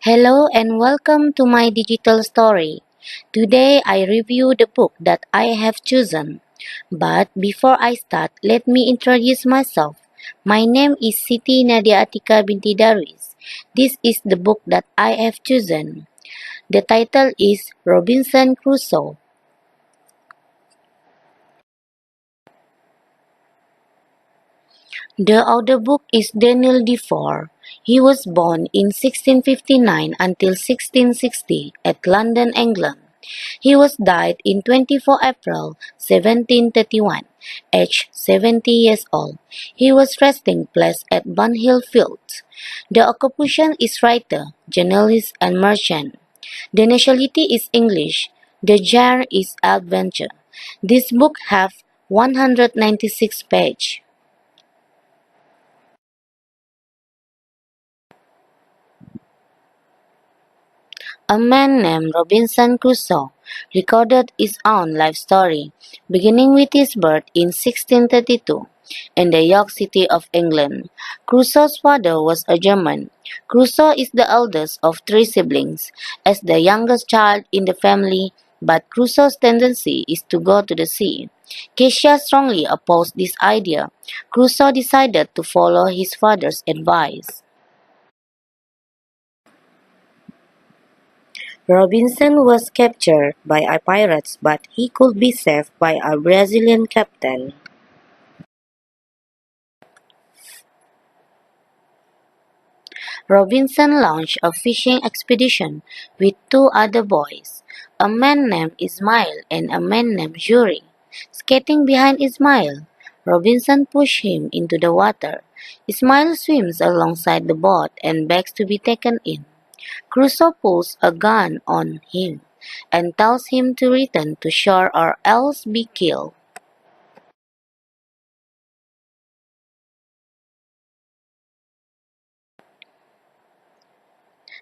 Hello and welcome to my digital story. Today I review the book that I have chosen. But before I start, let me introduce myself. My name is Siti Nadia Atika binti Darwis. This is the book that I have chosen. The title is Robinson Crusoe. The audiobook is Daniel Defoe. He was born in 1659 until 1660 at London, England. He was died in 24 April 1731, aged 70 years old. He was resting place at Bunhill Fields. The occupation is writer, journalist and merchant. The nationality is English. The genre is adventure. This book have 196 pages. A man named Robinson Crusoe recorded his own life story, beginning with his birth in 1632 in the York City of England. Crusoe's father was a German. Crusoe is the eldest of three siblings, as the youngest child in the family, but Crusoe's tendency is to go to the sea. Keisha strongly opposed this idea. Crusoe decided to follow his father's advice. Robinson was captured by pirates but he could be saved by a Brazilian captain. Robinson launched a fishing expedition with two other boys, a man named Ismail and a man named Yuri. Skating behind Ismail, Robinson pushed him into the water. Ismail swims alongside the boat and begs to be taken in. Crusoe pulls a gun on him and tells him to return to shore or else be killed.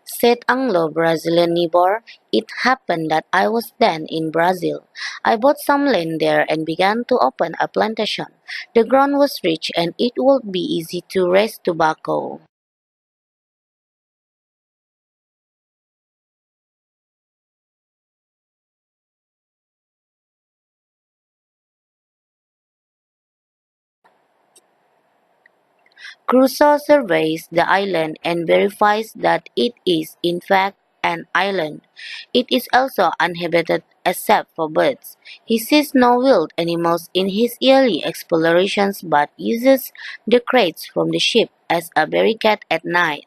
Said Anglo-Brazilian neighbor, "It happened that I was then in Brazil. I bought some land there and began to open a plantation. The ground was rich and it would be easy to raise tobacco." Crusoe surveys the island and verifies that it is, in fact, an island. It is also uninhabited except for birds. He sees no wild animals in his yearly explorations but uses the crates from the ship as a barricade at night.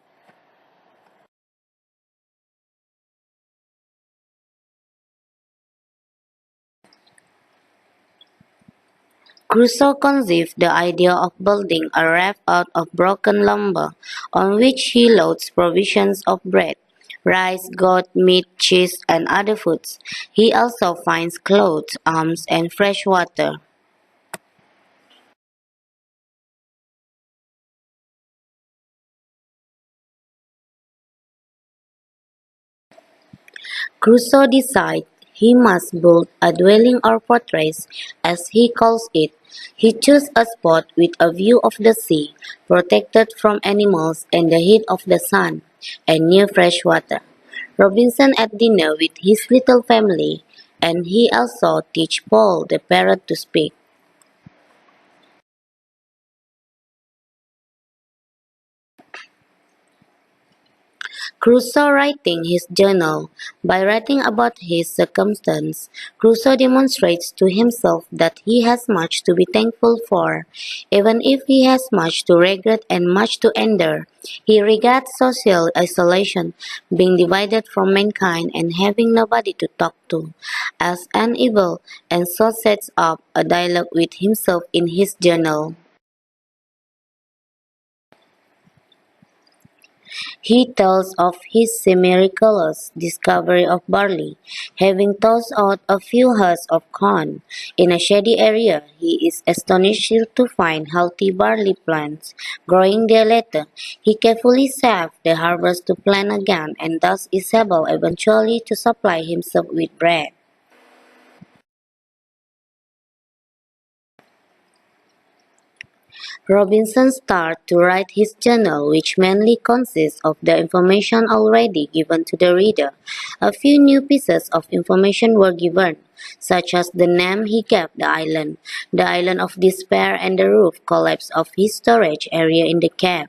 Crusoe conceived the idea of building a raft out of broken lumber, on which he loads provisions of bread, rice, goat meat, cheese, and other foods. He also finds clothes, arms, and fresh water. Crusoe decides he must build a dwelling or fortress, as he calls it. He chooses a spot with a view of the sea, protected from animals and the heat of the sun, and near fresh water. Robinson at dinner with his little family, and he also teach Paul the parrot to speak. Crusoe writing his journal. By writing about his circumstance, Crusoe demonstrates to himself that he has much to be thankful for, even if he has much to regret and much to endure. He regards social isolation, being divided from mankind and having nobody to talk to, as an evil, and so sets up a dialogue with himself in his journal. He tells of his miraculous discovery of barley, having tossed out a few husks of corn. In a shady area, he is astonished to find healthy barley plants growing there later. He carefully saves the harvest to plant again and thus is able eventually to supply himself with bread. Robinson started to write his journal, which mainly consists of the information already given to the reader. A few new pieces of information were given, such as the name he gave the island of despair, and the roof collapse of his storage area in the cave.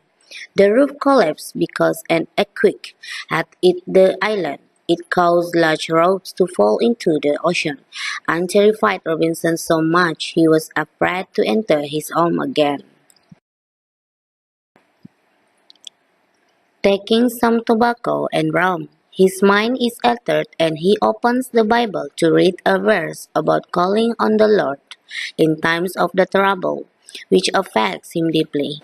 The roof collapsed because an earthquake had hit the island. It caused large rocks to fall into the ocean, and terrified Robinson so much he was afraid to enter his home again. Taking some tobacco and rum, his mind is altered and he opens the Bible to read a verse about calling on the Lord in times of the trouble, which affects him deeply.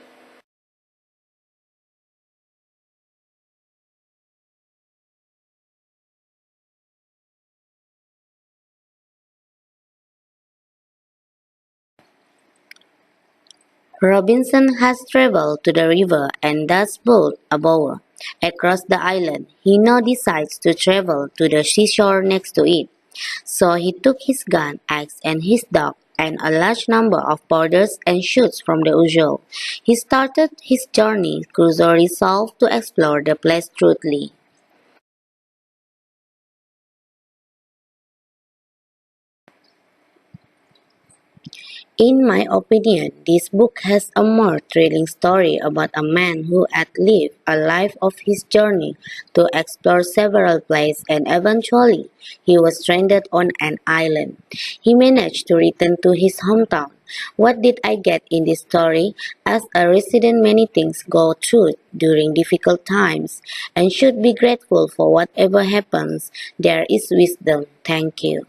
Robinson has traveled to the river and thus built a bower across the island. He now decides to travel to the seashore next to it. So he took his gun, axe, and his dog, and a large number of powders and shoots from the usual. He started his journey. Crusoe resolved to explore the place thoroughly. In my opinion, this book has a more thrilling story about a man who had lived a life of his journey to explore several places and eventually he was stranded on an island. He managed to return to his hometown. What did I get in this story? As a resident, many things go through during difficult times and should be grateful for whatever happens. There is wisdom. Thank you.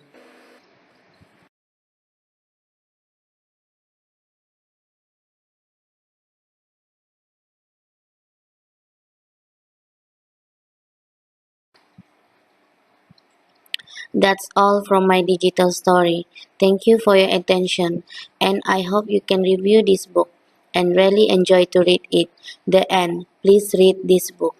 That's all from my digital story. Thank you for your attention, and I hope you can review this book and really enjoy to read it. The end. Please read this book.